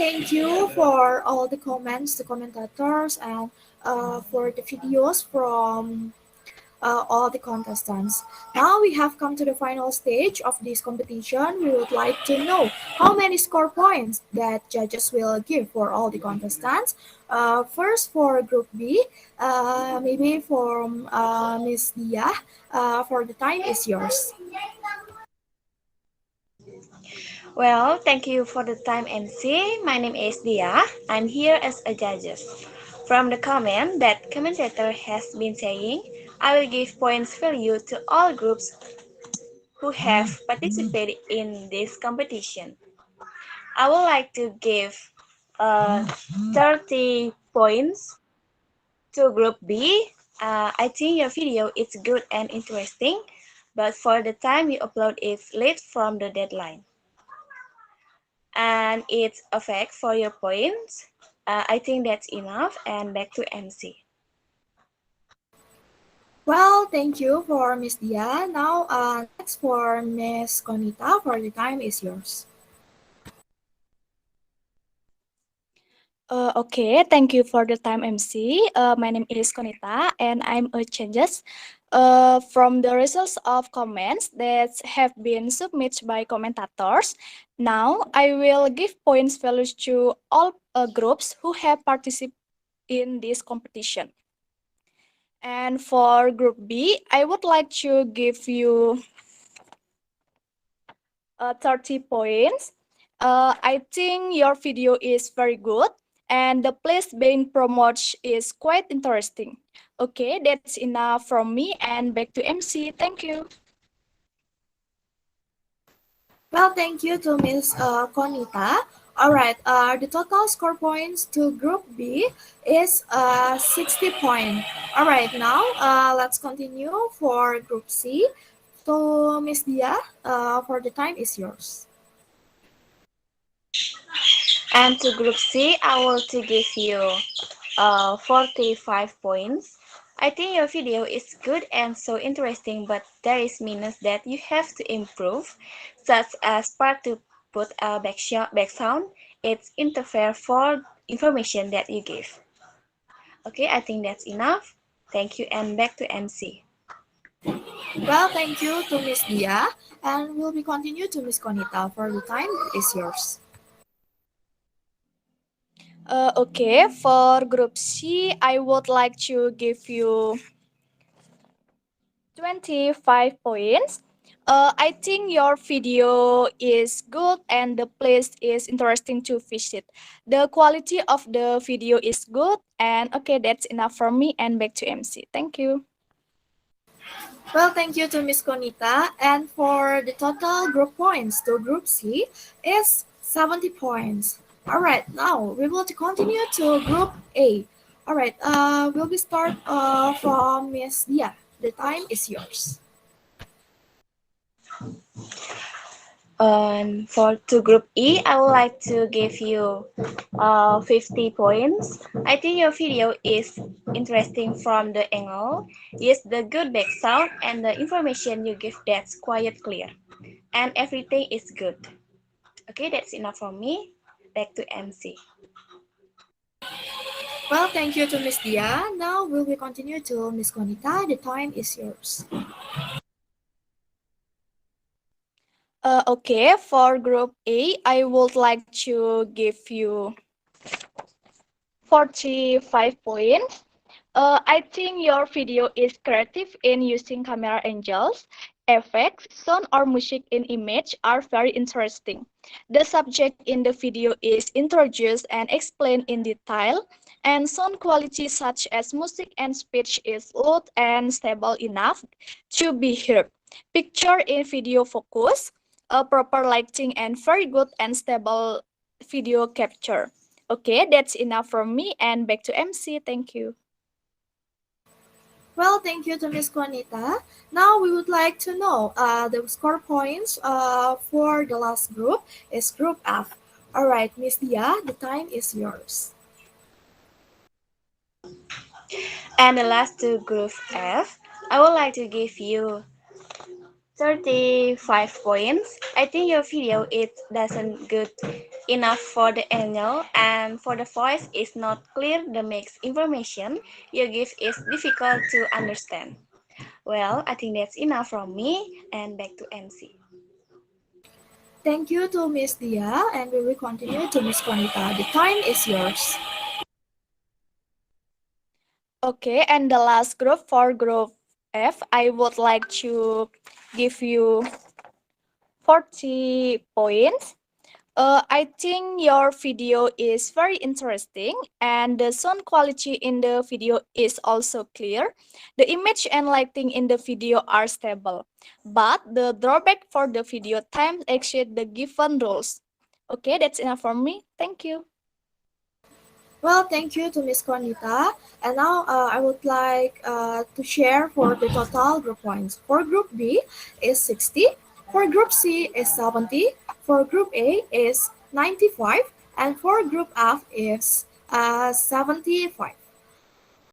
thank you for all the comments, the commentators, and for the videos from all the contestants. Now we have come to the final stage of this competition. We would like to know how many score points that judges will give for all the contestants. First, for Group B, maybe from Miss Dia. For the time is yours. Well, thank you for the time, MC. My name is Dia. I'm here as a judge. From the comment that commentator has been saying, I will give points value to all groups who have participated in this competition. I would like to give 30 points to Group B. I think your video is good and interesting, but for the time you upload it's late from the deadline. And it's effect for your points. I think that's enough, and back to MC. Well, thank you for Miss Dia. Now, next for Miss Konita. For the time is yours. Okay, thank you for the time, MC. My name is Konita, and I'm a changes. From the results of comments that have been submitted by commentators, now I will give points values to all groups who have participated in this competition. And for Group B, I would like to give you 30 points. I think your video is very good and the place being promoted is quite interesting. Okay, that's enough from me and back to MC. Thank you. Well, thank you to Miss Konita. All right, the total score points to Group B is 60 points. All right, now let's continue for Group C. So, Miss Dia, for the time is yours. And to Group C, I will to give you 45 points. I think your video is good and so interesting, but there is minus that you have to improve, such as part to put a back sound. It's interfere for information that you give. Okay, I think that's enough. Thank you, and back to MC. Well, thank you to Miss Dia, and we'll be continue to Miss Konita. For the time is yours. Okay, for Group C, I would like to give you 25 points. I think your video is good and the place is interesting to visit. The quality of the video is good and okay, that's enough for me and back to MC. Thank you. Well, thank you to Miss Konita. And for the total group points to Group C is 70 points. All right, now we will continue to Group A. All right, we'll be start from Miss Dia. The time is yours. For to Group E, I would like to give you 50 points. I think your video is interesting from the angle. Yes, the good back sound and the information you give that's quite clear. And everything is good. Okay, that's enough from me. Back to MC. Well, thank you to Miss Dia. Now we will continue to Miss Konita. The time is yours. Okay, for Group A, I would like to give you 45 points. I think your video is creative in using camera angles, effects, sound or music in image are very interesting. The subject in the video is introduced and explained in detail, and sound quality such as music and speech is loud and stable enough to be heard. Picture in video focus, a proper lighting and very good and stable video capture. Okay, that's enough from me and back to MC. Thank you. Well, thank you to Miss Juanita. Now we would like to know the score points for the last group is Group F. All right, Miss Dia, the time is yours. And the last to Group F, I would like to give you 35 points. I think your video it doesn't good enough for the angle, and for the voice is not clear. The mixed information you give is difficult to understand. Well, I think that's enough from me, and back to MC. Thank you to Miss Dia, and we will continue to Miss Konita. The time is yours. Okay, and the last group for group F, I would like to give you 40 points. I think your video is very interesting and the sound quality in the video is also clear. The image and lighting in the video are stable, but the drawback for the video time exceed the given rules. Okay, that's enough for me. Thank you. Well, thank you to Miss Konita. And now I would like to share for the total group points. For Group B is 60. For Group C is 70. For Group A is 95. And for Group F is 75.